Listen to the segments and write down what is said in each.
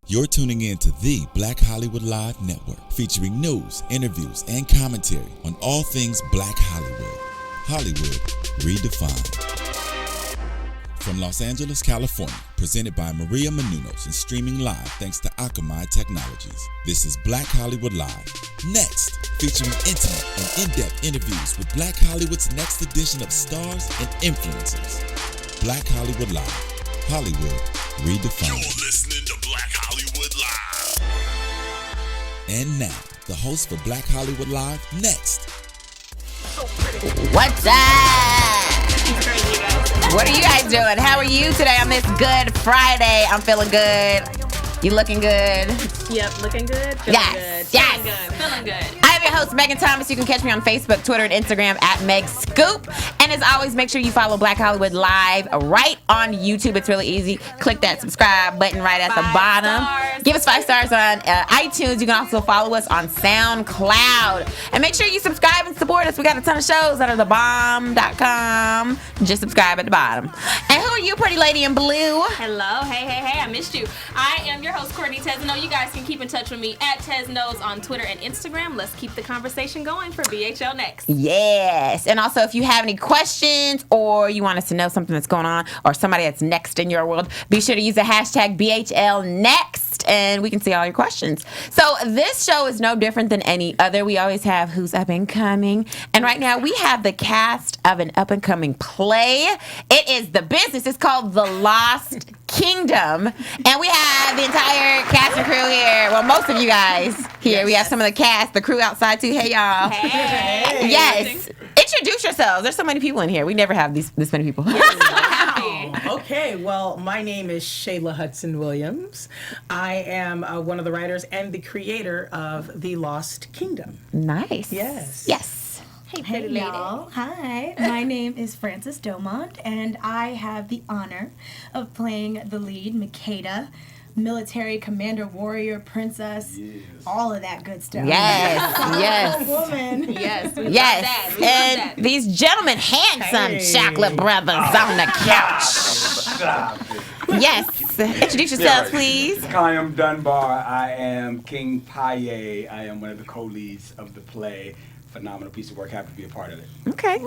You're tuning in to the Black Hollywood Live Network, featuring news, interviews, and commentary on all things Black Hollywood. Hollywood redefined. From Los Angeles, California, presented by Maria Menounos and streaming live thanks to Akamai Technologies. This is Black Hollywood Live. Next, featuring intimate and in-depth interviews with Black Hollywood's next edition of stars and influencers. Black Hollywood Live. Hollywood redefined. You're listening to Black Hollywood Live. And now, the host for Black Hollywood Live, next. What's up? What are you guys doing? How are you today on this Good Friday? I'm feeling good. You looking good? Yep, looking good. Feeling Yes, good. yes. Feeling good. Feeling good. I'm your host, Megan Thomas. You can catch me on Facebook, Twitter, and Instagram at Meg Scoop. And as always, make sure you follow Black Hollywood Live right on YouTube. It's really easy. Click that subscribe button right at the bottom. Stars. Give us 5 stars on iTunes. You can also follow us on SoundCloud. And make sure you subscribe and support us. We got a ton of shows that are thebomb.com. Just subscribe at the bottom. And who are you, pretty lady in blue? Hello. Hey. I missed you. I am your host, Courtney Tesno. You guys can keep in touch with me at Tesnos on Twitter and Instagram. Let's keep the conversation going for BHL Next. Yes. And also, if you have any questions or you want us to know something that's going on or somebody that's next in your world, be sure to use the hashtag BHL Next and we can see all your questions. So this show is no different than any other. We always have who's up and coming. And right now we have the cast of an up and coming play. It is The Business. It's called The Lost Kingdom. And we have the entire cast and crew here. Well, most of you guys here. Yes. We have some of the cast, the crew outside too. Hey, y'all. Hey. Yes. Introduce yourselves. There's so many people in here. We never have this many people. Okay, well, my name is Shayla Hudson Williams. I am one of the writers and the creator of The Lost Kingdom. Nice. Yes. Yes. Hey, Hey pretty lady. y'all. Hi, my name is Frances Domont, and I have the honor of playing the lead, Makeda, military commander, warrior, princess, all of that good stuff. Yes. Woman. Yes. We love Yes. that. We love And that. these gentlemen, handsome chocolate brothers on the couch. Yes. Introduce yourselves, please. Kayam Dunbar. I am King Paye. I am one of the co-leads of the play. Phenomenal piece of work. Happy to be a part of it. Okay.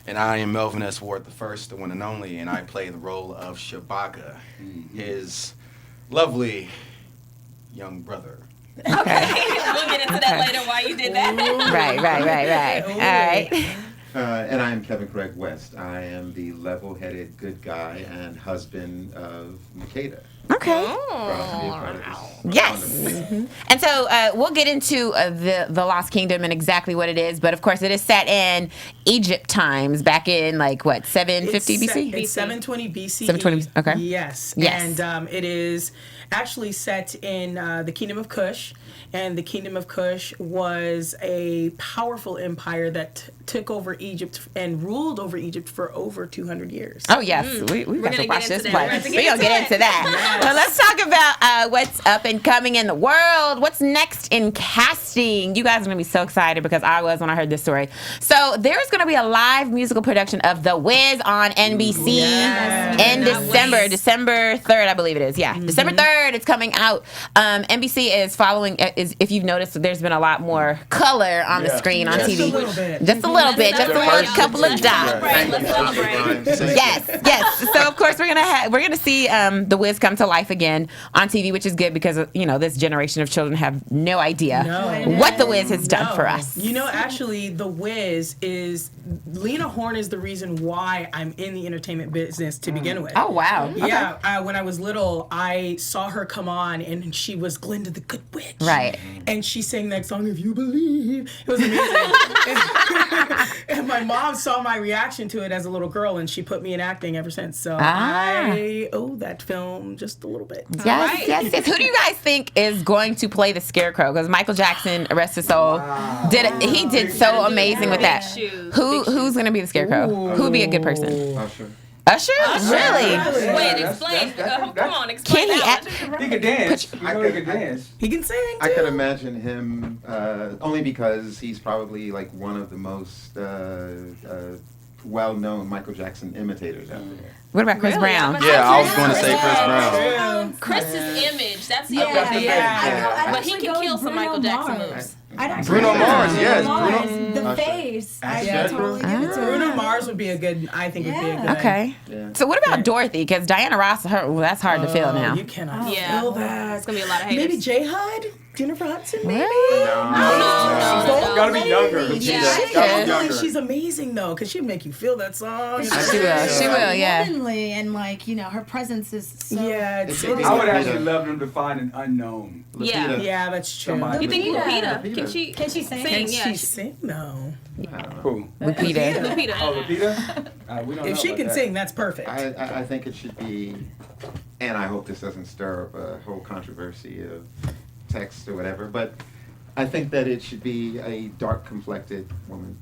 And I am Melvin S. Ward the first, the one and only, and I play the role of Shabaka, his lovely young brother. Okay. We'll get into that later why you did that. Right. All right. And I am Kevin Craig West. I am the level-headed good guy and husband of Makeda. Okay. Proud to be a part of this. Yes. And so we'll get into the Lost Kingdom and exactly what it is. But of course, it is set in Egypt times back in 750 BC? It's 720 BCE. 720, okay. Yes. Yes. And it is actually set in the Kingdom of Kush. And the Kingdom of Kush was a powerful empire that took over Egypt and ruled over Egypt for over 200 years. Oh, yes. We got to gonna watch get this into part. that. We're going to get into that. Well, let's talk about what's up and coming in the world. What's next in casting? You guys are going to be so excited because I was when I heard this story. So there's going to be a live musical production of The Wiz on NBC in December. December 3rd, I believe it is. Yeah. December 3rd, it's coming out. NBC is following, if you've noticed, there's been a lot more color on the screen on Just TV. a little bit. Just a little bit. Just a couple of dots. Let's celebrate. Yes. So of course we're gonna see The Wiz come to life again on TV, which is good because this generation of children have no idea what The Wiz has done for us. Actually, The Wiz is Lena Horne is the reason why I'm in the entertainment business to begin with. Oh wow! Yeah, when I was little, I saw her come on, and she was Glinda the Good Witch. Right. And she sang that song, If You Believe. It was amazing. And my mom saw my reaction to it as a little girl, and she put me in acting ever since. So I owe that film just a little bit. Yes. Who do you guys think is going to play the Scarecrow? Because Michael Jackson, rest his soul, he did so amazing with that. Who's going to be the Scarecrow? Who would be a good person? Usher? Really? Wait, explain. Come on, explain. He could dance. He could dance. He can sing, too. I could imagine him only because he's probably one of the most well-known Michael Jackson imitators out there. What about Chris Brown? Yeah, I was going to say Chris Brown. Chris's image That's the Yeah, other thing. I'd But he actually can go kill with some Bruno Michael Jackson Mars. moves. I don't Bruno Mars, yes. Mars, the Usher. face. I Usher. totally give it to Bruno him. Mars would be a good. I think would be a Yeah. good. Okay. Yeah. So what about Dorothy? Because Diana Ross, that's hard to fill now. You cannot Yeah. feel that. It's gonna be a lot of haters. Maybe J Hud, Jennifer Hudson, maybe. No. Gotta be younger. Yeah. Gotta be younger. She's amazing though, cause she'd make you feel that song. She will. She will. Yeah. Womanly and her presence is so. Yeah, it's, It's- I would actually love them to find an unknown. Yeah. yeah, that's true. Somebody. You think Lupita. Lupita? Can she sing? Can Yeah. she sing? No. Who? Lupita. Lupita. Oh, Lupita? We don't know If she about can that. sing, that's perfect. I think it should be, and I hope this doesn't stir up a whole controversy of text or whatever, but I think that it should be a dark-complected woman.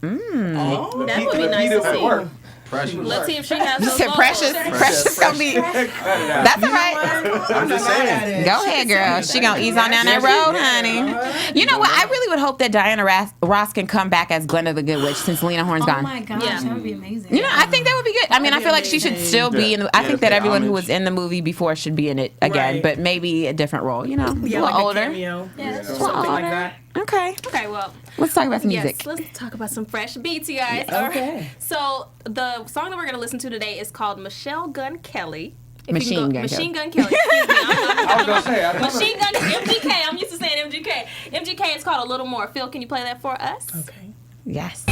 Oh, That would be nice to see. Work. Precious. Let's see if she has You those said Precious. vocals. Precious gonna be. Cut it out. That's all right. I'm just saying. Go ahead, girl. She gonna ease on down that road, honey. You know what? I really would hope that Diana Ross can come back as Glenda the Good Witch since Lena Horne's Oh gone. my gosh, Yeah. that would be amazing. You know, I think that would be good. I mean, I feel like she should still be in the. I Yeah, think to that pay everyone who homage. was in the movie before should be in it again, Right. but maybe a different role. You know, a Yeah, little like older. a cameo. Yeah, Something like that. Okay, Okay, well, let's talk about some music. yes, let's talk about some fresh beats, you guys. All right. Okay. So the song that we're gonna listen to today is called Michelle Gun Kelly. If you can Machine Gun Machine Gun Kelly. Excuse me. I was gonna say. I don't know. Machine Gun MGK. I'm used to saying MGK. MGK is called A Little More. Phil, can you play that for us? Okay. Yes.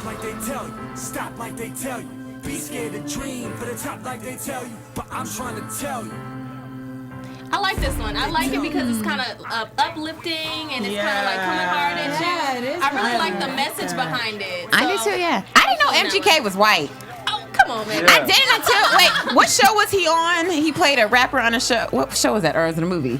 Like they tell you, stop like they tell you, be scared to dream for the top like they tell you, but I'm trying to tell you. I like this one. I like it because it's kind of uplifting and it's kind of like coming hard at you. Yeah, it is I really kinda like the message behind it. I do So- too. Yeah. I didn't know MGK was white. Oh, come on, man. I didn't until wait. What show was he on? He played a rapper on a show. What show was that? Or was it a movie?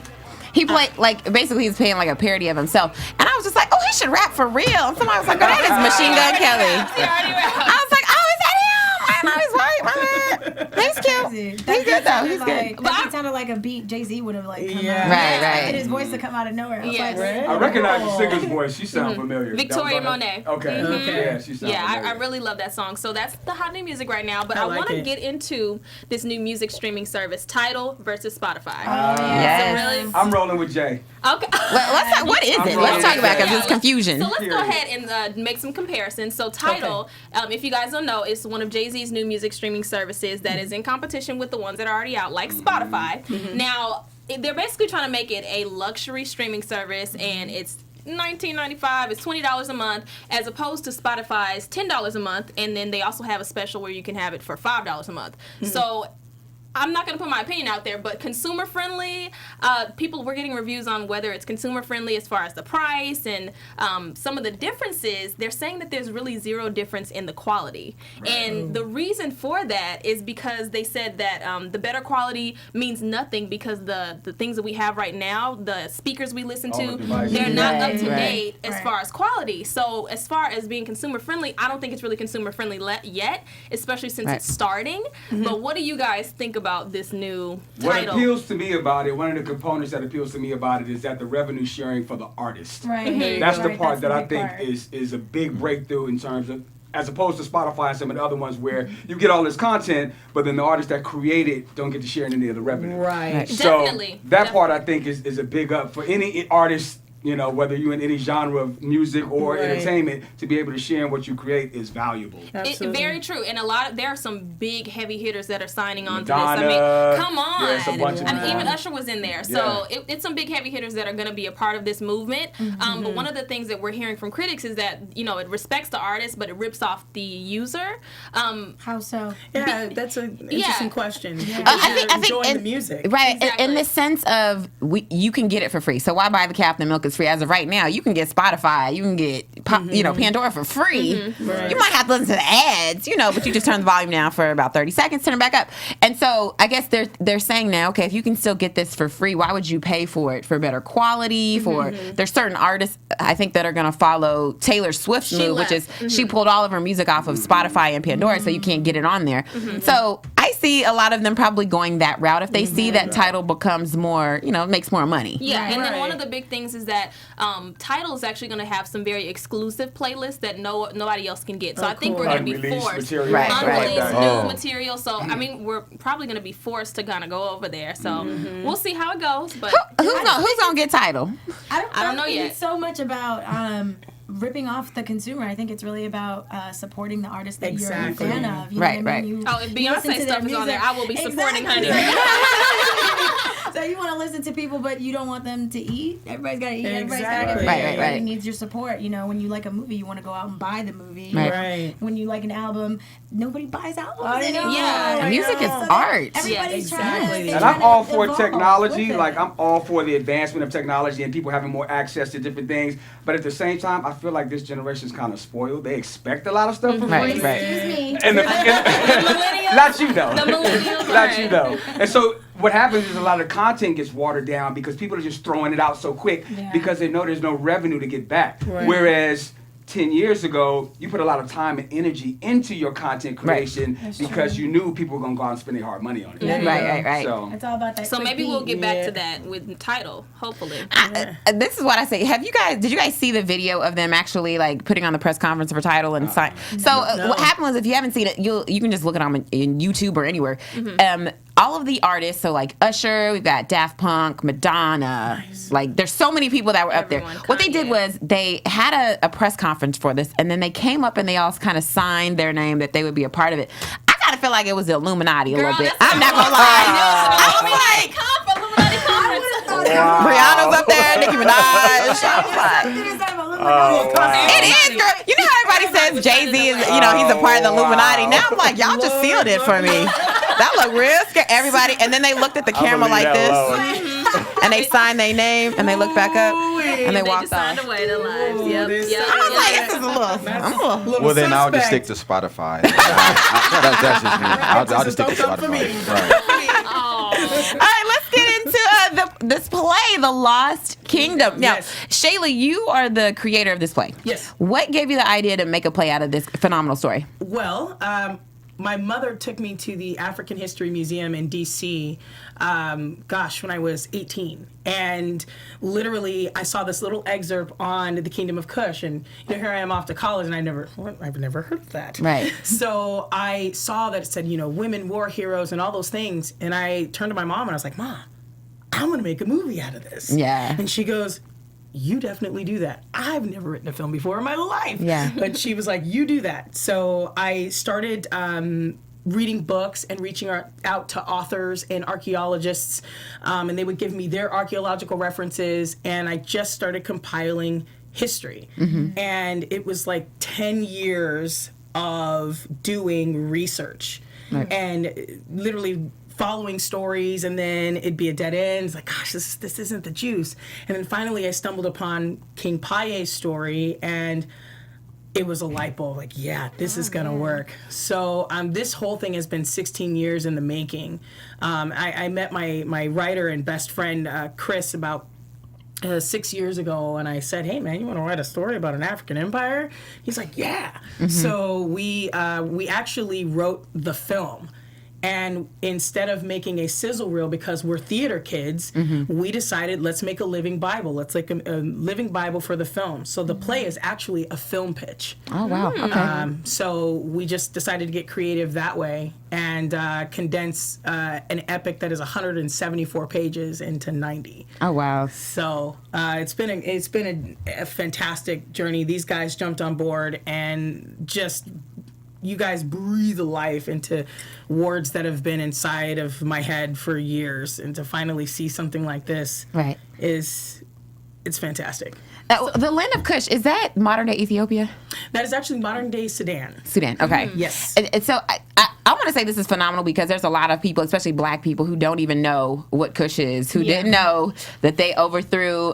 He played basically he was playing like a parody of himself, and I was just like, oh, he should rap for real. And somebody was like, oh, that is Machine Gun Kelly. I was like, oh, is that him? I didn't know he's white. My bad. He's cute. He's good though. He's good. That sounded like a beat Jay-Z would have come Yeah. out. Right, right. And his voice to come out of nowhere. I was Yes. like, I recognize the singer's voice. She sounds familiar. Victoria That was on Monet. her- Okay. Okay. Yeah, she sounds Yeah, familiar. I really love that song. So that's the hot new music right now. But I I, like want to it. get into this new music streaming service, TIDAL versus Spotify. Yes. Really? I'm rolling with Jay. Okay. Let's talk, what is it? Let's talk about it because it's confusion. So let's go Period. ahead and make some comparisons. So TIDAL, if you guys don't know, is one of Jay-Z's new music streaming services that is in competition with the ones that are already out, like Spotify. Now, they're basically trying to make it a luxury streaming service, and it's $19.95. It's $20 a month, as opposed to Spotify's $10 a month, and then they also have a special where you can have it for $5 a month. So I'm not going to put my opinion out there, but consumer friendly, we're getting reviews on whether it's consumer friendly as far as the price and some of the differences. They're saying that there's really zero difference in the quality. And the reason for that is because they said that the better quality means nothing because the things that we have right now, the speakers we listen All to, the devices. they're not up to Right. date as Right. far as quality. So as far as being consumer friendly, I don't think it's really consumer friendly yet, especially since Right. it's starting. But what do you guys think about this new What title? appeals to me about it, one of the components that appeals to me about it is that the revenue sharing for the artist. Right. That's the Right, part that I the big think part. is a big breakthrough in terms of, as opposed to Spotify and some of the other ones where you get all this content, but then the artists that create it don't get to share any of the revenue. Right. So Definitely. that part I think is a big up for any artist, you know, whether you're in any genre of music or Right. entertainment, to be able to share in what you create is valuable. Very true, and there are some big heavy hitters that are signing on Madonna, to this. I mean, come on! yeah, it's a bunch of I mean, people. even Usher was in there, so it's some big heavy hitters that are going to be a part of this movement. But one of the things that we're hearing from critics is that it respects the artist, but it rips off the user. How so? Yeah, that's an interesting question. I think enjoying in- the music. Right, Exactly. in the sense of you can get it for free. So why buy the Captain Milk is free? As of right now, you can get Spotify, you can get Pandora for free. Right. You might have to listen to the ads, but you just turn the volume down for about 30 seconds, turn it back up. And so I guess they're saying now, okay, if you can still get this for free, why would you pay for it? For better quality, there's certain artists I think that are going to follow Taylor Swift's move, which is she pulled all of her music off of Spotify and Pandora, so you can't get it on there. So I see a lot of them probably going that route. If they see that Tidal becomes more, makes more money. Yeah, Right. and then one Right. of the big things is that Tidal is actually going to have some very exclusive playlists that nobody else can get. So I think cool. we're going to be Unreleased forced. material, Right, stuff right. like that. Unreleased new material. So, I mean, we're probably going to be forced to kind of go over there. So we'll see how it goes. But Who's gonna get Tidal? I don't know think yet. It's so much about ripping off the consumer. I think it's really about supporting the artist that Exactly. you're a fan of. You Right, know what I right. mean? if You listen Beyonce to stuff their is on there, music. I will be supporting, Exactly. honey. So you want to listen to people, but you don't want them to eat. Everybody's got to eat. Everybody's got to Exactly. get Right, paid. right, right. Everybody needs your support. When you like a movie, you want to go out and buy the movie. Right. Right. When you like an album, nobody buys albums I know. anymore. Yeah. And music is So art. Everybody's Yes. trying Exactly. to. And I'm all for evolve technology. with it. Like, I'm all for the advancement of technology and people having more access to different things. But at the same time, I feel like this generation's kind of spoiled. They expect a lot of stuff for Right, free. right. Excuse me. And millennials. not you though. The millennials, Not right. you though. And so what happens is a lot of content gets watered down because people are just throwing it out so quick Yeah. because they know there's no revenue to get back. Right. Whereas 10 years ago, you put a lot of time and energy into your content creation because you knew people were going to go out and spend their hard money on it. Right. So, It's all about that. So quick maybe we'll beat. get back Yeah. to that with Tidal, hopefully. This is what I say. Did you guys see the video of them actually like putting on the press conference for Tidal and sign? So what happened was, if you haven't seen it, you can just look it on in YouTube or anywhere. All of the artists, so like Usher, we've got Daft Punk, Madonna, like there's so many people that were up there. Everyone, What they did Kanye. was they had a press conference for this, and then they came up and they all kind of signed their name that they would be a part of it. I kind of feel like it was the Illuminati a little bit. that's I'm not gonna lie. I was like, Illuminati conference. Rihanna's up there, Nicki Minaj. I was like, it is, girl. You know how everybody says Jay-Z is, he's a part of the Illuminati. Now I'm like, y'all just sealed it for me. That looked real scary. Everybody, and then they looked at the camera like this, and they signed their name, and they looked back up, and they They walked just signed off. away their lives. Yep. this- Yep. I was like, yep. this is a little. Well, then I'll just stick suspect. to Spotify. That's just me. I'll just stick to Don't come for me. Spotify. Right. All right, let's get into this play, The Lost Kingdom. Now, Yes. Shayla, you are the creator of this play. Yes. What gave you the idea to make a play out of this phenomenal story? Well, my mother took me to the African History Museum in D.C., when I was 18. And literally, I saw this little excerpt on the Kingdom of Kush. And here I am off to college, and I've never heard of that. Right. So I saw that it said, women war heroes and all those things. And I turned to my mom, and I was like, Mom, I'm going to make a movie out of this. Yeah. And she goes, you definitely do that. I've never written a film before in my life. Yeah. But she was like, you do that. So I started reading books and reaching out to authors and archaeologists, and they would give me their archaeological references, and I just started compiling history. And it was like 10 years of doing research and literally following stories, and then it'd be a dead end. It's like, gosh, this isn't the juice. And then finally I stumbled upon King Paye's story, and it was a light bulb, like, yeah, this is gonna work. So this whole thing has been 16 years in the making. I met my writer and best friend, Chris, about 6 years ago, and I said, hey man, you want to write a story about an African empire? He's like, yeah. So we actually wrote the film. And instead of making a sizzle reel, because we're theater kids, we decided, let's make a living Bible. Let's make a living Bible for the film. So the play is actually a film pitch. Oh, wow. Okay. So we just decided to get creative that way and condense an epic that is 174 pages into 90. Oh, wow. So it's been a fantastic journey. These guys jumped on board and just. You guys breathe life into words that have been inside of my head for years, and to finally see something like this it's fantastic. The land of Kush, is that modern day Ethiopia? That is actually modern day Sudan. Sudan, okay. Yes. And so I want to say this is phenomenal because there's a lot of people, especially black people, who don't even know what Kush is, who didn't know that they overthrew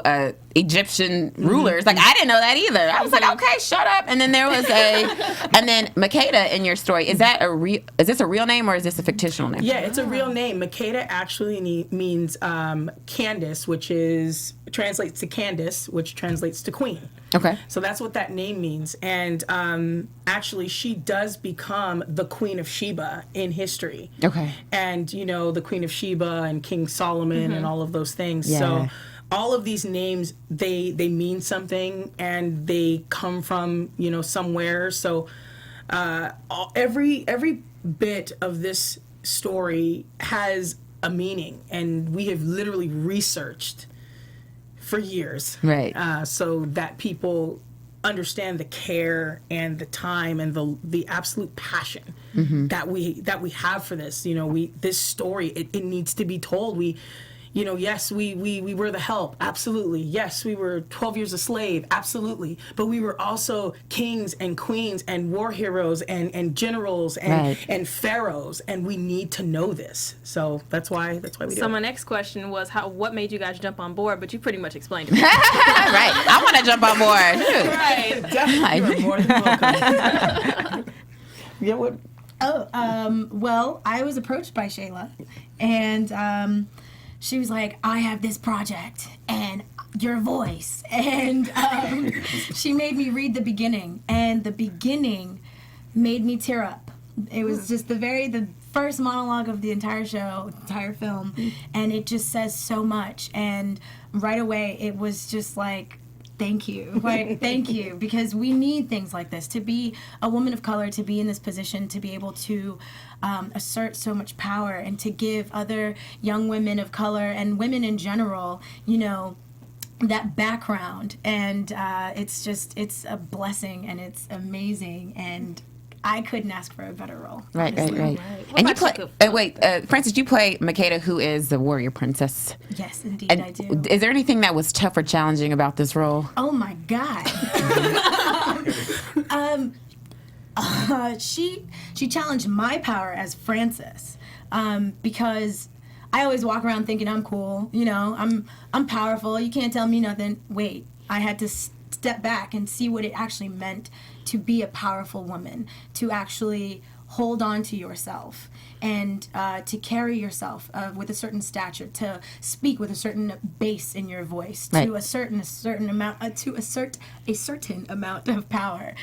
Egyptian rulers. Like, I didn't know that either. I was like, okay, shut up. And then there was and then Makeda in your story, is this a real name or is this a fictional name? Yeah, it's a real name. Makeda actually means Candace, which translates to Candace, which translates to queen. Okay. So that's what that name means. And actually, she does become the Queen of Sheba in history. Okay. And, you know, the Queen of Sheba and King Solomon and all of those things. Yeah. So all of these names, they mean something, and they come from, you know, somewhere. So every bit of this story has a meaning, and we have literally researched for years, Right. so that people understand the care and the time and the absolute passion that we have for this. You know, this story, it needs to be told. You know, yes, we were the help, absolutely. Yes, we were 12 years a slave, absolutely. But we were also kings and queens and war heroes and generals and pharaohs, and we need to know this. So that's why we do So it. my next question was, what made you guys jump on board? But you pretty much explained it. Right. I want to jump on board. Shoot. Right. Definitely, you're more than welcome. Yeah, what? Well, I was approached by Shayla, and she was like, I have this project and your voice. And she made me read the beginning, and the beginning made me tear up. It was just the first monologue of the entire show, entire film, and it just says so much. And right away, it was just like, thank you. Like, thank you. Because we need things like this. To be a woman of color, to be in this position, to be able to assert so much power, and to give other young women of color and women in general, you know, that background. And it's a blessing, and it's amazing. And I couldn't ask for a better role. Right. What And you about play, Francis, you play Makeda, who is the warrior princess. Yes, indeed, And I do. is there anything that was tough or challenging about this role? Oh my God. She challenged my power as Francis, because I always walk around thinking I'm cool. You know, I'm powerful. You can't tell me nothing. Wait, I had to step back and see what it actually meant to be a powerful woman, to actually hold on to yourself, and to carry yourself with a certain stature, to speak with a certain bass in your voice, Right. to assert a certain amount of power,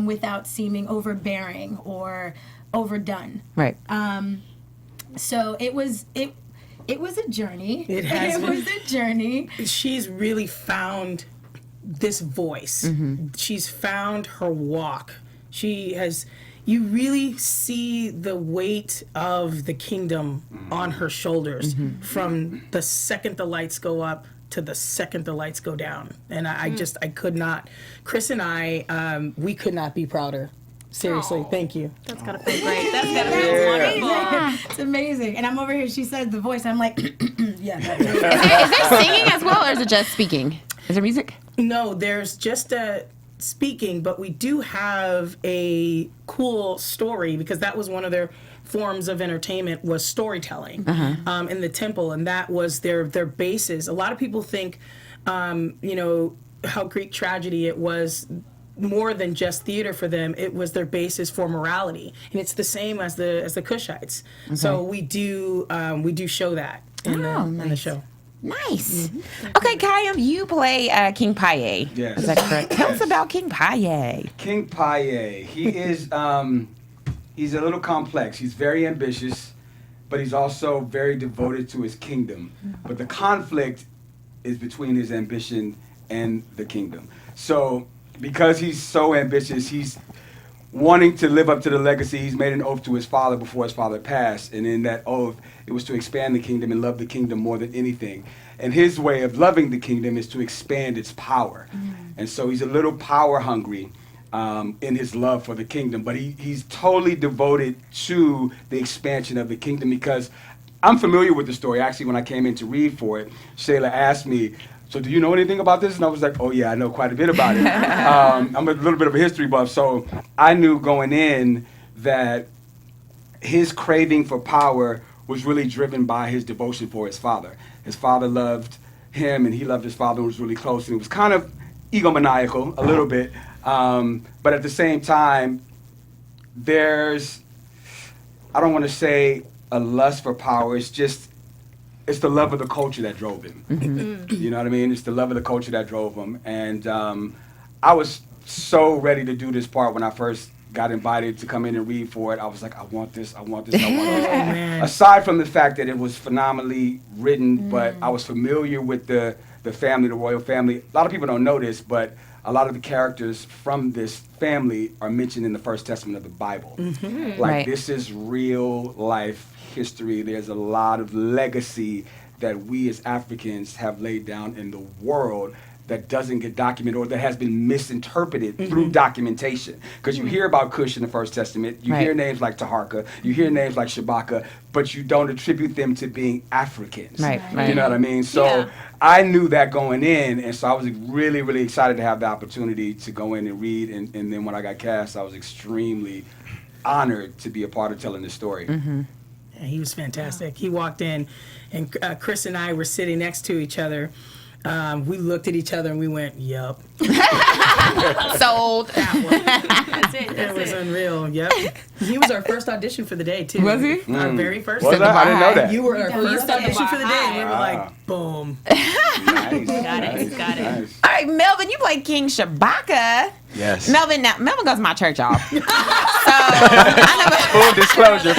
without seeming overbearing or overdone. Right. So it was a journey. It has been. was a journey. She's really found this voice. She's found her walk. You really see the weight of the kingdom on her shoulders from the second the lights go up to the second the lights go down. And I could not, Chris and I, we could not be prouder. Seriously, thank you. That's gotta feel great. That's gotta feel wonderful. It's amazing. And I'm over here, she said the voice, I'm like, yeah. Is there singing as well, or is it just speaking? Is there music? No, there's just a speaking, but we do have a cool story, because that was one of their forms of entertainment, was storytelling in the temple, and that was their basis. A lot of people think, you know, how Greek tragedy, it was more than just theater for them. It was their basis for morality, and it's the same as the Cushites. So we do show that in the show. Nice. Okay, Kayam, you play King Paye. Yes. Is that correct? Tell us about King Paye. King Paye, he is, he's a little complex. He's very ambitious, but he's also very devoted to his kingdom. But the conflict is between his ambition and the kingdom. So because he's so ambitious, he's wanting to live up to the legacy. He's made an oath to his father before his father passed, and in that oath, it was to expand the kingdom and love the kingdom more than anything. And his way of loving the kingdom is to expand its power. And so he's a little power hungry in his love for the kingdom, but he's totally devoted to the expansion of the kingdom, because I'm familiar with the story. Actually, when I came in to read for it, Shayla asked me, so do you know anything about this? And I was like, oh yeah, I know quite a bit about it. I'm a little bit of a history buff, so I knew going in that his craving for power was really driven by his devotion for his father. His father loved him, and he loved his father, and was really close, and it was kind of egomaniacal, a little bit. But at the same time, there's, I don't want to say a lust for power, it's the love of the culture that drove him. You know what I mean? It's the love of the culture that drove him. And I was so ready to do this part when I first got invited to come in and read for it. I was like, I want this, I want this, I want this. Man. Aside from the fact that it was phenomenally written, but I was familiar with the family, the royal family. A lot of people don't know this, but a lot of the characters from this family are mentioned in the First Testament of the Bible. Like, Right. this is real life history. There's a lot of legacy that we as Africans have laid down in the world that doesn't get documented or that has been misinterpreted through documentation. Because you hear about Cush in the First Testament, you Right. hear names like Taharka, you hear names like Shabaka, but you don't attribute them to being Africans. Right, You right. know what I mean? So Yeah. I knew that going in, and so I was really, really excited to have the opportunity to go in and read, and then when I got cast, I was extremely honored to be a part of telling this story. Yeah, he was fantastic. He walked in, and Chris and I were sitting next to each other. We looked at each other and we went, "Yup." Sold. That's it. It That's was it. unreal. Yep. He was our first audition for the day too. Was he? Our very first. Was that? I didn't know that. You were our You first set the audition bar for the day. high. And we were like, boom. Nice. Got it, nice, got it. nice. All right, Melvin, you played King Shabaka. Yes. Melvin goes to my church, y'all. So I know. Full disclosure.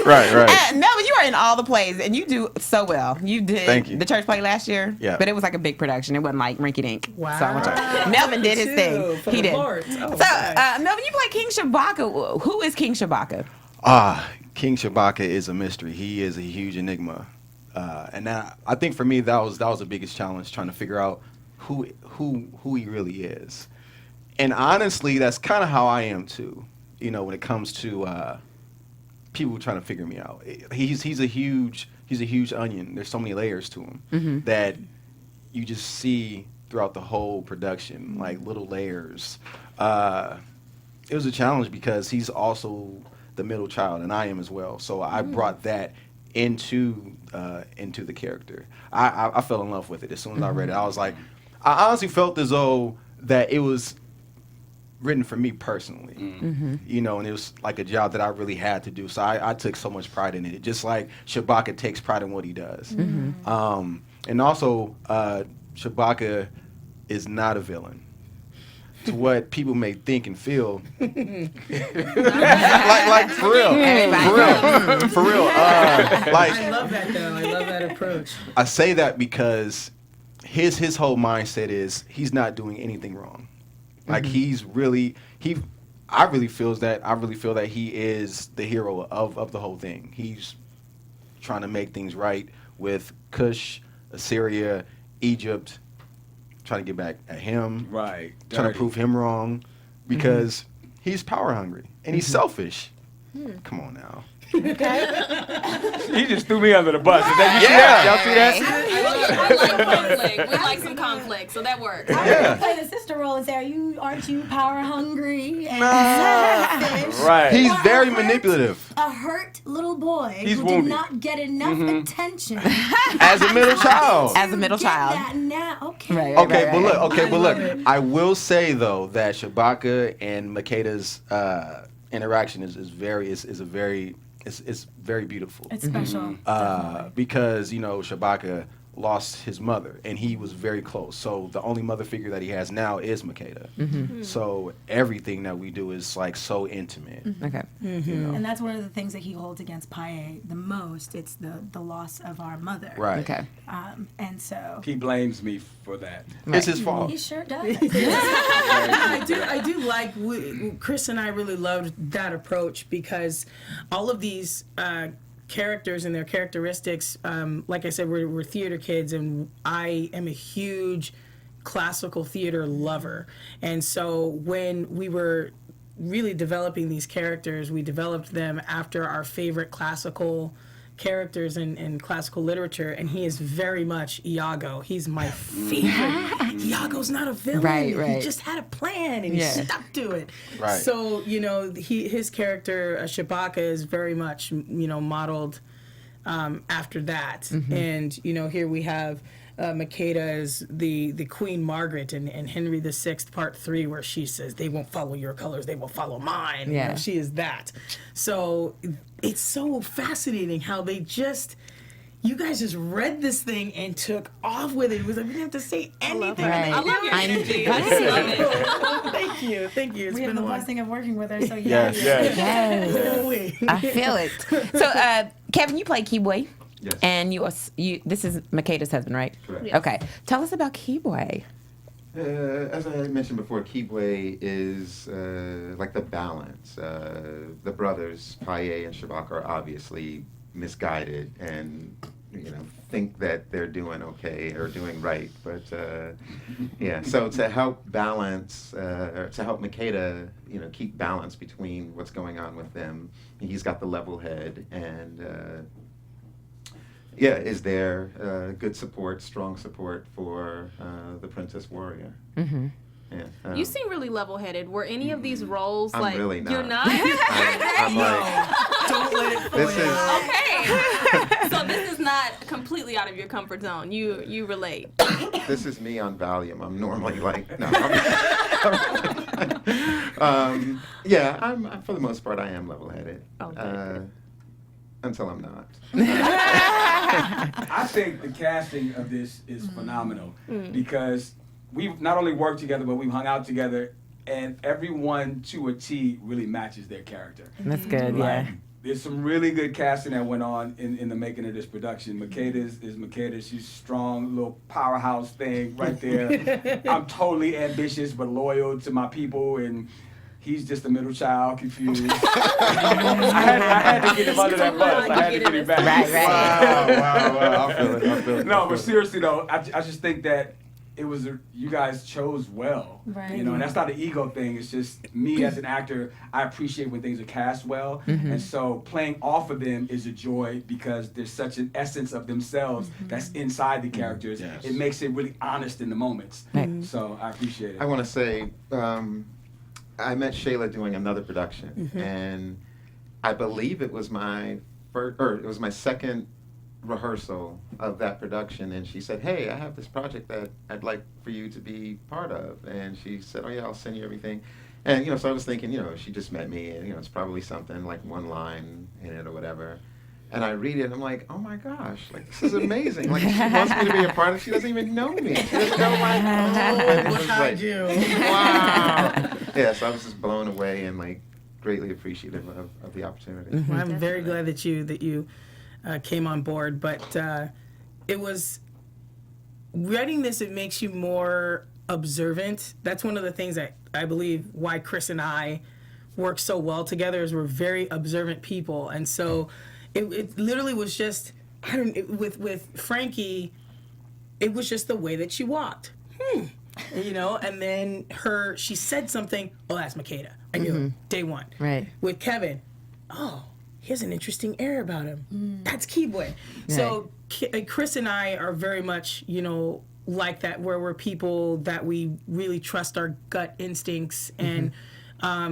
Right. Melvin, you are in all the plays, and you do so well. You did Thank you. the church play last year, Yeah. but it was like a big production. It wasn't like rinky dink. Wow. So I want you- Melvin did his Too, thing. for He the did. Lord. Oh, So nice. Melvin, you play King Shabaka. Who is King Shabaka? King Shabaka is a mystery. He is a huge enigma, and I think for me that was the biggest challenge, trying to figure out who he really is. And honestly, that's kind of how I am too. You know, when it comes to people trying to figure me out, he's a huge onion. There's so many layers to him that you just see throughout the whole production, like little layers. It was a challenge because he's also the middle child, and I am as well. So I brought that into the character. I fell in love with it as soon as I read it. I was like, I honestly felt as though that it was written for me personally, you know, and it was like a job that I really had to do. So I took so much pride in it, just like Shabaka takes pride in what he does. And also, Shabaka is not a villain. To what people may think and feel, like for real. Like I love that though. I love that approach. I say that because his whole mindset is he's not doing anything wrong. Like I really feel that he is the hero of the whole thing. He's trying to make things right with Cush, Assyria, Egypt, trying to get back at him. Right. Trying to Dirty. prove him wrong because he's power hungry and he's selfish. Come on now. He just threw me under the bus. Is that, you see that? Y'all see that? I like conflict. We like some conflict, so that works. I Yeah. would play the sister role and say, aren't you power hungry and selfish? Right. He's Or very a hurt- manipulative A hurt little boy He's who wounded. did not get enough attention. as a middle child. As a middle Get child. that now. Okay. Right. Okay, but look. I love it. I will say though that Shabaka and Makeda's interaction is very beautiful. It's special. Because you know Shabaka lost his mother and he was very close. So the only mother figure that he has now is Makeda. So everything that we do is like so intimate. Okay. You know? And that's one of the things that he holds against Paye the most. It's the loss of our mother. Right. Okay. And so He blames me for that. It's his fault. he sure does. I do like Chris and I really loved that approach because all of these characters and their characteristics, like I said, we're theater kids, and I am a huge classical theater lover. And so when we were really developing these characters, we developed them after our favorite classical characters in classical literature, and he is very much Iago. He's my favorite. Iago's not a villain. Right. He just had a plan and he stuck to it. Right. So, you know, his character, Shabaka, is very much, you know, modeled after that. And, you know, here we have Makeda as the Queen Margaret in Henry VI, Part 3, where she says, they won't follow your colors, they will follow mine. Yeah. You know, she is that. So it's so fascinating how they just, you guys just read this thing and took off with it. It was like, we didn't have to say anything. Right. I love your I- energy. Right. Thank you. Thank you. It's We have been the a while. blessing of working with her, so Yes. Yes. I feel it. So, Kevin, you play Keyboy. Yes. And this is Makeda's husband, right? Correct. Okay. Tell us about Keyboy. As I mentioned before, Keyblade is like the balance. The brothers, Paye and Shabak, are obviously misguided and think that they're doing okay or doing right. But yeah, so to help balance, or to help Makeda, keep balance between what's going on with them, he's got the level head and. Yeah, is there good support, strong support for the Princess Warrior? Mm-hmm. Yeah, You seem really level-headed. Were any of these roles I'm like really not. you're not? I'm like, Don't let it fool this you. is Okay. So this is not completely out of your comfort zone. You relate. this is me on Valium. I'm normally like, no. Yeah, I'm for the most part I am level-headed. Okay. Until I'm not. I think the casting of this is phenomenal because we've not only worked together, but we've hung out together, and everyone to a T really matches their character. That's good, Like, yeah. there's some really good casting that went on in the making of this production. Makeda is Makeda. She's strong, little powerhouse thing right there. I'm totally ambitious but loyal to my people, and he's just a middle child, confused. I had to get him under that bus. I had to get him back. Right. Wow. I feel it. No, but seriously though, I just think that it was you guys chose well. Right. And that's not an ego thing. It's just me as an actor. I appreciate when things are cast well, and so playing off of them is a joy because there's such an essence of themselves that's inside the characters. Yes. It makes it really honest in the moments. So I appreciate it. I want to say, I met Shayla doing another production, and I believe it was my second rehearsal of that production, and she said, "Hey, I have this project that I'd like for you to be part of," and she said, "Oh yeah, I'll send you everything." And so I was thinking, she just met me, and it's probably something like one line in it or whatever. And I read it, and I'm like, oh my gosh, like this is amazing. Like she wants me to be a part of it. She doesn't even know me. She doesn't know Look how I do. Wow. Yeah, so I was just blown away and like greatly appreciative of the opportunity. Well, I'm very glad that you came on board, but it was writing this. It makes you more observant. That's one of the things that I believe why Chris and I work so well together is we're very observant people, and so it literally was just with Frankie, it was just the way that she walked. And then she said something. Oh, that's Makeda. I knew it, day one. Right. With Kevin, he has an interesting air about him. That's Keyboy. So Chris and I are very much, like that, where we're people that we really trust our gut instincts. And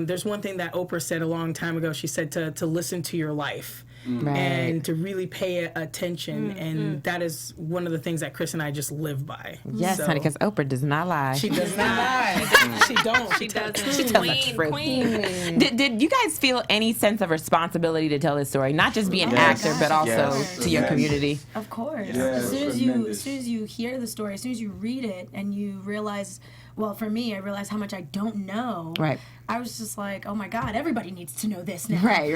there's one thing that Oprah said a long time ago. She said to listen to your life. Right. And to really pay attention, and that is one of the things that Chris and I just live by. Yes, honey, because Oprah does not lie. She does not lie. She don't. She doesn't. She tells the truth. Queen. Did you guys feel any sense of responsibility to tell this story? Not just be an actor, but also Yes. to your community. Of course. Yeah, as soon as tremendous. you hear the story, as soon as you read it and you realize, well, for me, I realized how much I don't know. Right. I was just like, oh my God, everybody needs to know this now. Right.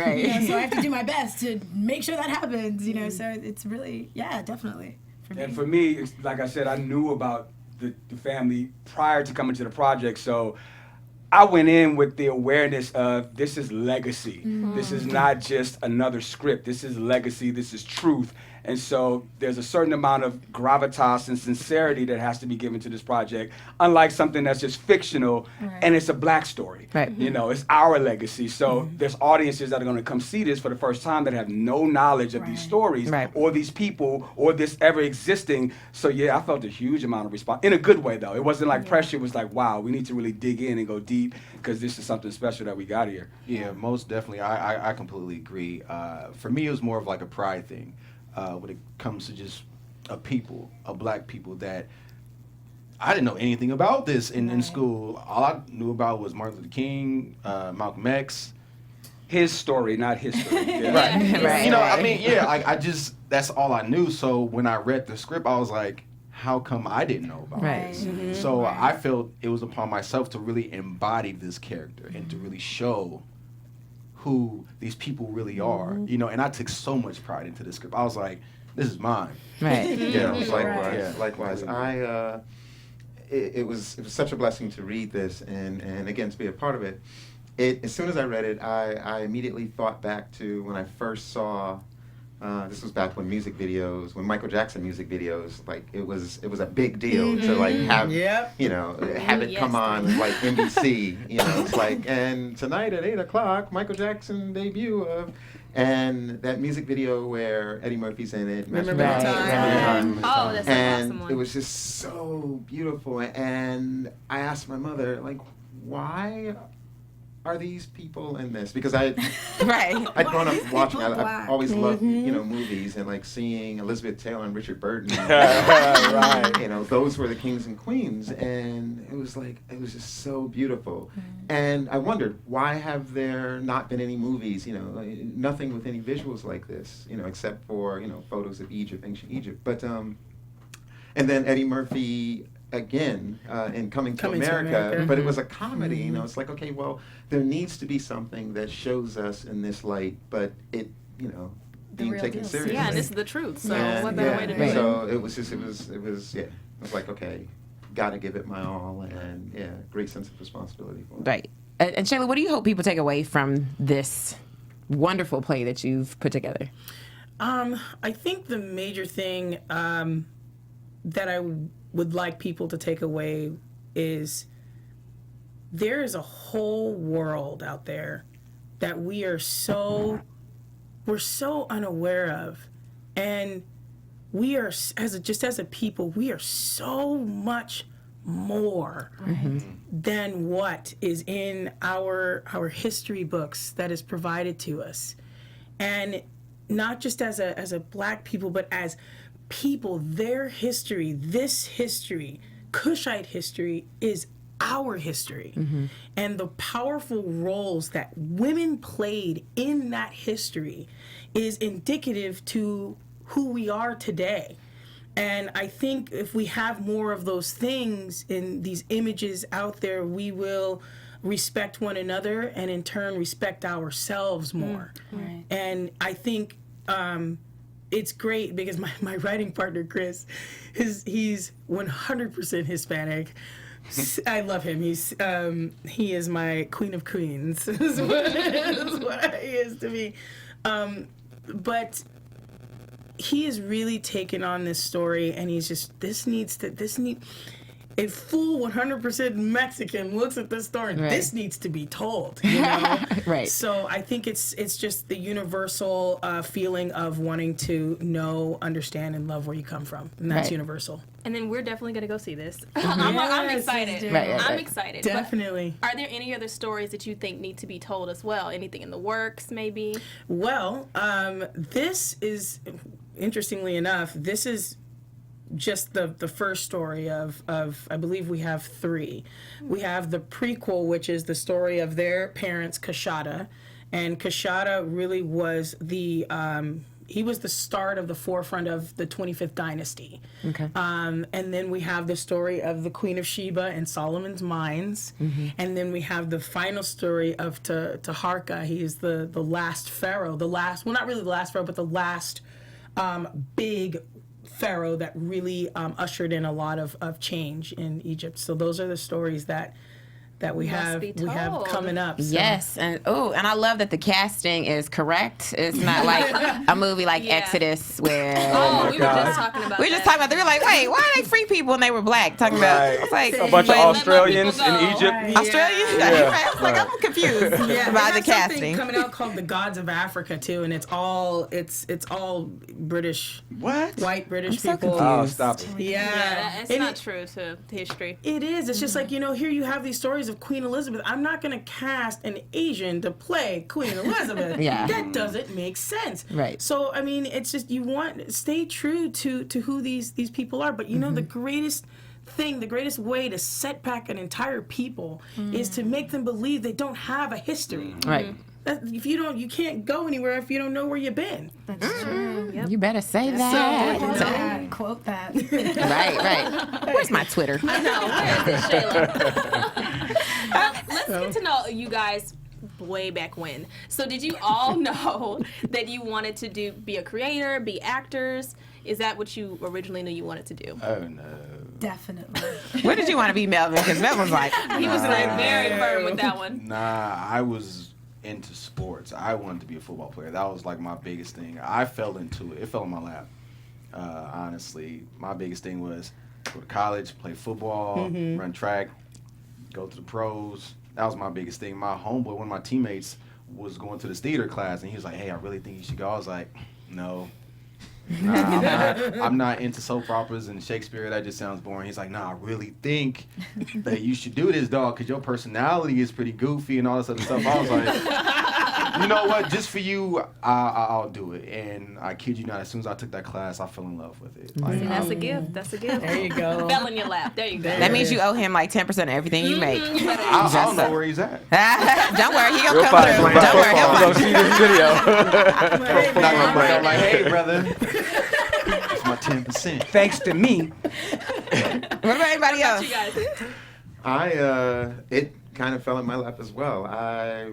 So I have to do my best to make sure that happens. So it's really, definitely for me. And for me, it's, like I said, I knew about the family prior to coming to the project, so I went in with the awareness of this is legacy. This is not just another script. This is legacy. This is truth. And so there's a certain amount of gravitas and sincerity that has to be given to this project, unlike something that's just fictional and it's a black story. Right. It's our legacy. So there's audiences that are going to come see this for the first time that have no knowledge of these stories or these people or this ever existing. So yeah, I felt a huge amount of response in a good way though. It wasn't like pressure. It was like, wow, we need to really dig in and go deep because this is something special that we got here. Yeah, most definitely. I completely agree. For me, it was more of like a pride thing. When it comes to just a black people that I didn't know anything about this in school. All I knew about was Martin Luther King, Malcolm X, his story, not history. Yeah. Right. Right. You know, I mean, yeah, I just, that's all I knew. So when I read the script, I was like, how come I didn't know about Right. this? So I felt it was upon myself to really embody this character and to really show who these people really are. You know, and I took so much pride into this script. I was like, this is mine. Right. Yeah, likewise. Yeah. Likewise. It was such a blessing to read this and again to be a part of it. As soon as I read it, I immediately thought back to when I first saw. This was back when when Michael Jackson music videos, like it was a big deal to like have have it come on like NBC. You know, it's like, and tonight at 8:00, Michael Jackson debut of. And that music video where Eddie Murphy's in it. Remember that time? Oh, that's an awesome one. It was just so beautiful. And I asked my mother, like, why are these people in this? Because I'd grown up watching. I've always loved movies and like seeing Elizabeth Taylor and Richard Burton. Right. You know, those were the kings and queens, and it was just so beautiful. And I wondered, why have there not been any movies? You know, nothing with any visuals like this. You know, except for photos of Egypt, ancient Egypt. But and then Eddie Murphy. Again, in Coming to America, but it was a comedy. You know, it's like, okay, well, there needs to be something that shows us in this light, but it, being taken seriously. Yeah, and this is the truth. So what better way to do it? it? So it was like, okay, got to give it my all, and great sense of responsibility for it. Right. And Shayla, what do you hope people take away from this wonderful play that you've put together? I think the major thing that I would like people to take away is there is a whole world out there that we're so unaware of, and we are as a people, we are so much more than what is in our history books that is provided to us, and not just as a black people, but as people. Their history, this history, Kushite history, is our history. And the powerful roles that women played in that history is indicative to who we are today. And I think if we have more of those things in these images out there, we will respect one another and in turn respect ourselves more. Right. And I think it's great because my writing partner, Chris, he's 100% Hispanic. I love him. He is my queen of queens. is what he is to me. But he has really taken on this story, and he's just, a full 100% Mexican looks at this story, and this needs to be told, Right. So I think it's just the universal feeling of wanting to know, understand, and love where you come from, and that's universal. And then we're definitely going to go see this. I'm excited. I'm excited. Definitely. But are there any other stories that you think need to be told as well? Anything in the works, maybe? Well, this is, interestingly enough, this is just the first story of I believe we have 3. We have the prequel, which is the story of their parents, Kashada, and Kashada really was he was the start of the forefront of the 25th dynasty. Okay. And then we have the story of the Queen of Sheba and Solomon's mines, and then we have the final story of Taharka. He is the last pharaoh, not really the last pharaoh, but the last big pharaoh that really ushered in a lot of change in Egypt. So those are the stories that we have coming up. So. Yes, and I love that the casting is correct. It's not like a movie like Exodus where we were just talking about. They were like, wait, why are they free people and they were black? Talking about it's like a bunch of Australians in Egypt. Right. Australians? Yeah. I was like, I'm confused about the casting. Coming out called The Gods of Africa too, and it's all British. What? White British I'm people. So oh, stop it. Yeah, it's not true to history. It is. It's just like here you have these stories of Queen Elizabeth. I'm not going to cast an Asian to play Queen Elizabeth. That doesn't make sense. Right. So I mean, it's just stay true to who these people are. But the greatest way to set back an entire people is to make them believe they don't have a history. Right. If you don't, you can't go anywhere if you don't know where you've been. That's true. You better say that. Quote that. Right. Where's my Twitter? I know. Where is it, Shayla? Let's get to know you guys way back when. So did you all know that you wanted to be a creator, be actors? Is that what you originally knew you wanted to do? Oh no. Definitely. Where did you want to be, Melvin? Because Melvin was like, He was like very firm with that one. Nah, I was into sports. I wanted to be a football player. That was like my biggest thing. I fell into it. It fell in my lap. Honestly, my biggest thing was go to college, play football, run track, go to the pros. That was my biggest thing. My homeboy, one of my teammates, was going to this theater class, and he was like, "Hey, I really think you should go." I was like, "No." Nah, I'm not into soap operas and Shakespeare. That just sounds boring. He's like, "Nah, I really think that you should do this, dog, because your personality is pretty goofy and all this other stuff." I was like, "You know what? Just for you, I'll do it." And I kid you not, as soon as I took that class, I fell in love with it. Like, See, that's a gift. That's a gift. There you go. Fell in your lap. There you go. that means you owe him like 10% of everything you make. I don't know where he's at. Don't worry, he gonna come through. Don't worry, he'll Go find see this video. Not gonna break. I'm like, "Hey, brother, it's my 10%." Thanks to me. What about anybody else? You guys. It kind of fell in my lap as well. I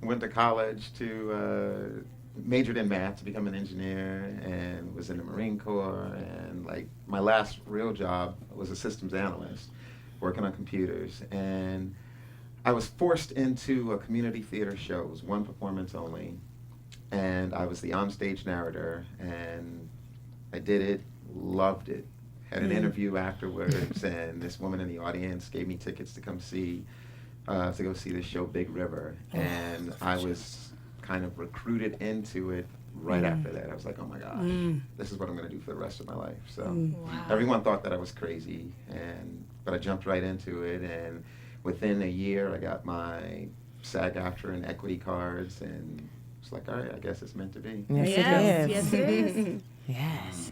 went to college to majored in math to become an engineer, and was in the Marine Corps, and like my last real job was a systems analyst working on computers, and I was forced into a community theater show. It was one performance only, and I was the onstage narrator, and I did it, loved it. Had an interview afterwards, and this woman in the audience gave me tickets to come see, to go see the show Big River, and I was kind of recruited into it right after that. I was like, "Oh my gosh, this is what I'm going to do for the rest of my life." So everyone thought that I was crazy, but I jumped right into it, and within a year, I got my SAG-AFTRA and equity cards, and it's like, all right, I guess it's meant to be. Yes, it is. Yes.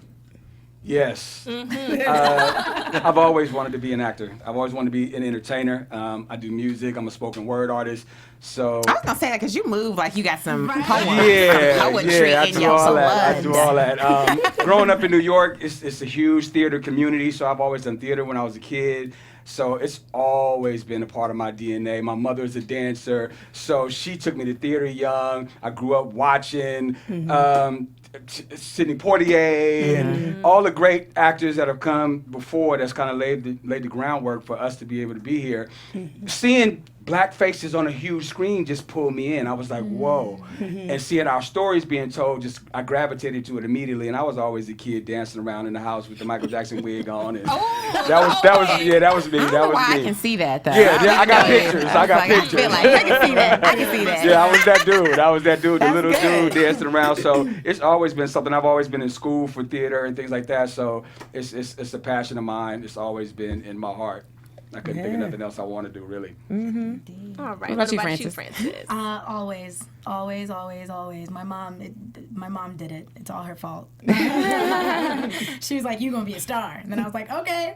Yes. I've always wanted to be an actor. I've always wanted to be an entertainer. I do music. I'm a spoken word artist. So I was gonna say that because you move like you got some poems, yeah, some poetry I in do your all blood. that. I do all that. Growing up in New York, it's a huge theater community. So I've always done theater when I was a kid. So it's always been a part of my DNA. My mother's a dancer, so she took me to theater young. I grew up watching Sidney Poitier and all the great actors that have come before that's kind of laid the groundwork for us to be able to be here. Seeing black faces on a huge screen just pulled me in. I was like, whoa. And seeing our stories being told, I gravitated to it immediately. And I was always a kid dancing around in the house with the Michael Jackson wig on. And that was me. I don't know why I can see that though. Yeah, I got pictures. I got pictures. I feel like I can see that. I can see that. Yeah, I was that dude, the That's little good. dude dancing around. So it's always been something. I've always been in school for theater and things like that. So it's a passion of mine. It's always been in my heart. I couldn't think of nothing else I want to do, really. All right. What about you, Francis? Always. My mom did it. It's all her fault. She was like, "You're gonna be a star," and then I was like, "Okay."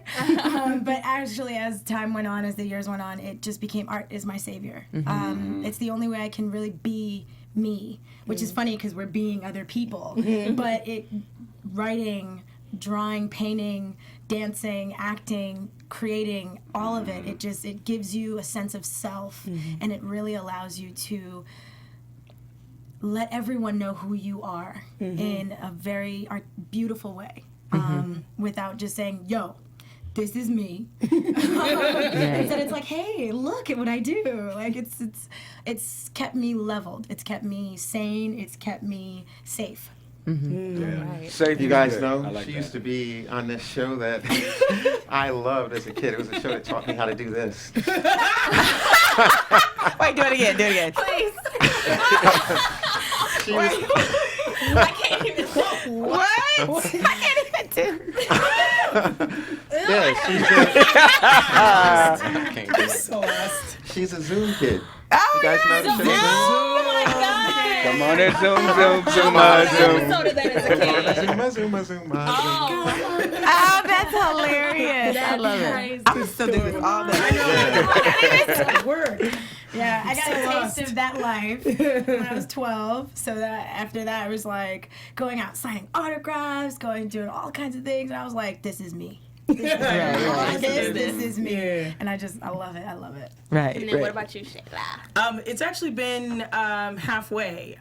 But actually, as time went on, as the years went on, it just became art is my savior. It's the only way I can really be me, which is funny because we're being other people. But writing, drawing, painting, dancing, acting, creating, all of it, it gives you a sense of self, and it really allows you to let everyone know who you are in a very beautiful way, without just saying, "Yo, this is me." Instead, it's like, "Hey, look at what I do." Like it's kept me leveled. It's kept me sane. It's kept me safe. Safe, You guys good. know, I like she that. used to be on this show that I loved as a kid. It was a show that taught me how to do this. Wait, do it again. Please. I can't even. What? I can't even do. she's a Zoom kid. Oh, You guys know the show Zoom? Oh my God. Come on and zoom. Episode of that as a kid. Zuma. Oh, that's hilarious. I love it. I'm still doing this all day. Word. Yeah, I got a taste of that life when I was 12. So that after that, I was like going out signing autographs, doing all kinds of things. And I was like, this is me. This is me. Yeah. And I love it. I love it. Right. And then what about you, Shayla? It's actually been halfway.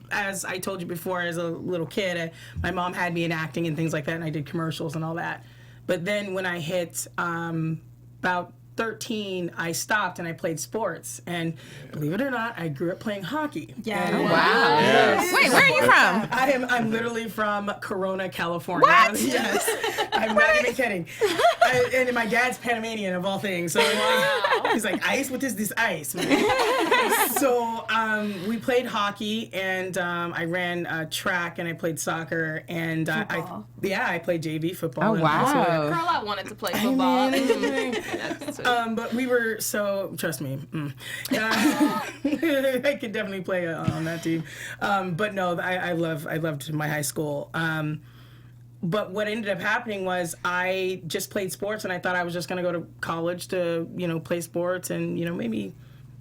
As I told you before, as a little kid, my mom had me in acting and things like that, and I did commercials and all that. But then when I hit about 13, I stopped and I played sports. And believe it or not, I grew up playing hockey. Yeah. And, Wow. Yes. Wait, where are you from? I'm literally from Corona, California. What? Yes. I'm not even kidding. And my dad's Panamanian of all things. So he's like, ice? What is this ice? So we played hockey, and I ran track, and I played soccer, and I played JV football. Oh, in wow. high school. Girl, I wanted to play football. But we were trust me. I could definitely play on that team. But no, I loved my high school. But what ended up happening was I just played sports, and I thought I was just going to go to college to, play sports and, maybe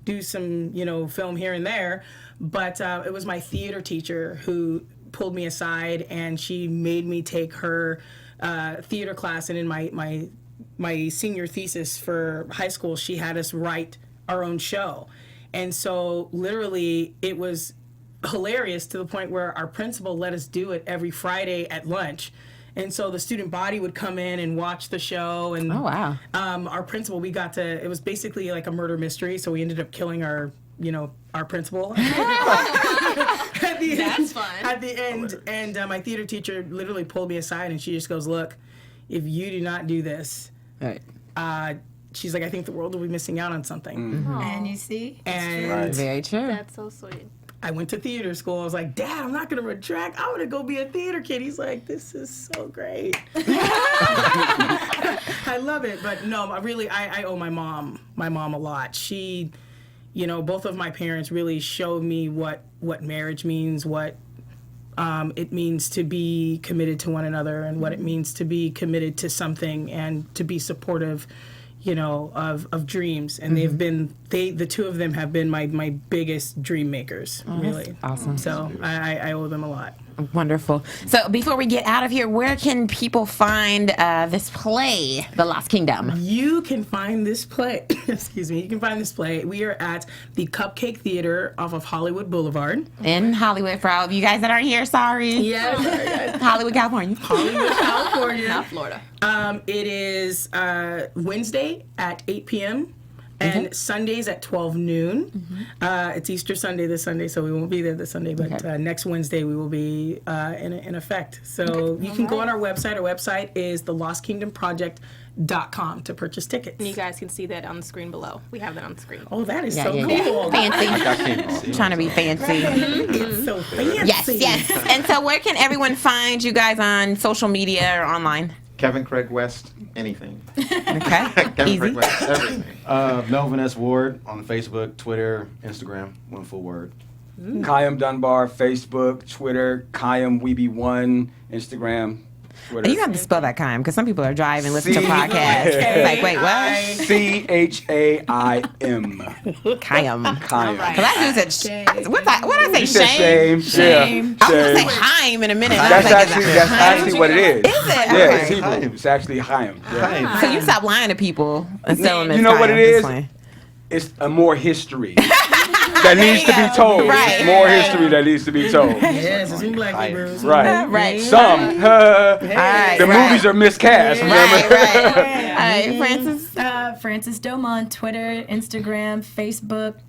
do some, film here and there. But it was my theater teacher who pulled me aside, and she made me take her theater class. And in my senior thesis for high school, she had us write our own show. And so literally it was hilarious to the point where our principal let us do it every Friday at lunch. And so the student body would come in and watch the show. And Oh, wow. Our principal, it was basically like a murder mystery. So we ended up killing our principal. That's fun. At the end, and my theater teacher literally pulled me aside, and she just goes, "Look, if you do not do this," Right. she's like, "I think the world will be missing out on something." And you see? And Very true. That's so sweet. I went to theater school. I was like, "Dad, I'm not going to run track. I want to go be a theater kid." He's like, "This is so great." I love it. But no, I owe my mom a lot. She, both of my parents really showed me what marriage means, what it means to be committed to one another, and what it means to be committed to something and to be supportive, of dreams. And the two of them have been my biggest dream makers, really. Awesome. So I owe them a lot. Wonderful. So before we get out of here, where can people find this play, The Lost Kingdom? You can find this play, you can find this play. We are at the Cupcake Theater off of Hollywood Boulevard. In Hollywood, for all of you guys that aren't here, sorry. Yes. Hollywood, California. Hollywood, California. Not Florida. It is Wednesday at 8 p.m. and Sundays at 12 noon. It's Easter Sunday this Sunday, so we won't be there this Sunday, but next Wednesday we will be in effect. So you can go on our website. Our website is thelostkingdomproject.com to purchase tickets. And you guys can see that on the screen below. We have that on the screen. Oh, that is so cool. Fancy. Trying to be fancy. It's so fancy. Yes. And so where can everyone find you guys on social media or online? Kevin Craig West, anything. Okay. Kevin Easy. Craig West, everything. Melvin S. Ward on Facebook, Twitter, Instagram, one full word. Kayam Dunbar, Facebook, Twitter, Kayam Weeby1, Instagram, Twitter. You have to spell that Kayam because some people are driving, listening to podcasts. It's like, wait, what? Chaim. Kayam. Kayam. Because I do said, what did I say? You said Shame? shame. I was going to say Shame. Haim in a minute. That's actually what it is. Is it? Yeah, Okay. it's Hebrew. It's actually Chaim. Yeah. So you stop lying to people and sell them as You know what Kayam. it is? Just playing. It's a more history that needs to be told. Right. More history that needs to be told. Yes, it's in Black Hebrews. Right. Right. Some. right, The right. movies are miscast. Remember? Right. All right, Francis. Francis Domon, Twitter, Instagram, Facebook.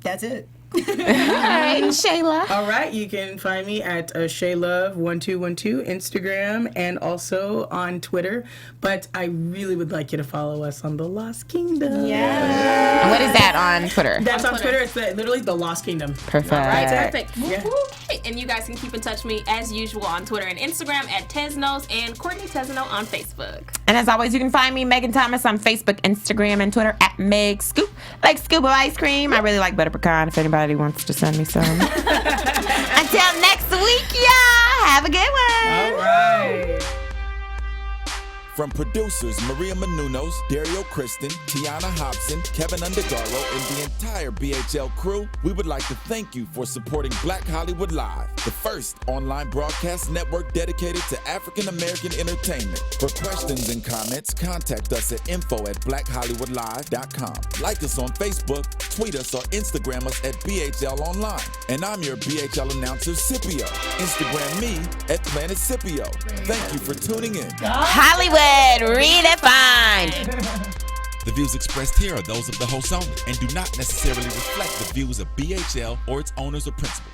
That's it. All right, Shayla. All right, you can find me at ShayLove1212 Instagram and also on Twitter. But I really would like you to follow us on The Lost Kingdom. Yeah. And what is that on Twitter? That's on Twitter. It's literally The Lost Kingdom. Perfect. Perfect. Yeah. Okay, and you guys can keep in touch with me as usual on Twitter and Instagram at Tesnos and Courtney Tesno on Facebook. And as always, you can find me, Megan Thomas, on Facebook, Instagram, and Twitter at Meg Scoop. Like scoop of ice cream. I really like butter pecan if anybody anybody wants to send me some. Until next week, y'all. Have a good one. All right. From producers Maria Menounos, Dario Kristen, Tiana Hobson, Kevin Undergaro, and the entire BHL crew, we would like to thank you for supporting Black Hollywood Live, the first online broadcast network dedicated to African American entertainment. For questions and comments, contact us at info@blackhollywoodlive.com. Like us on Facebook, tweet us, or Instagram us at BHL Online. And I'm your BHL announcer, Scipio. Instagram me at Planet Scipio. Thank you for tuning in. Hollywood redefined. The views expressed here are those of the host only and do not necessarily reflect the views of BHL or its owners or principals.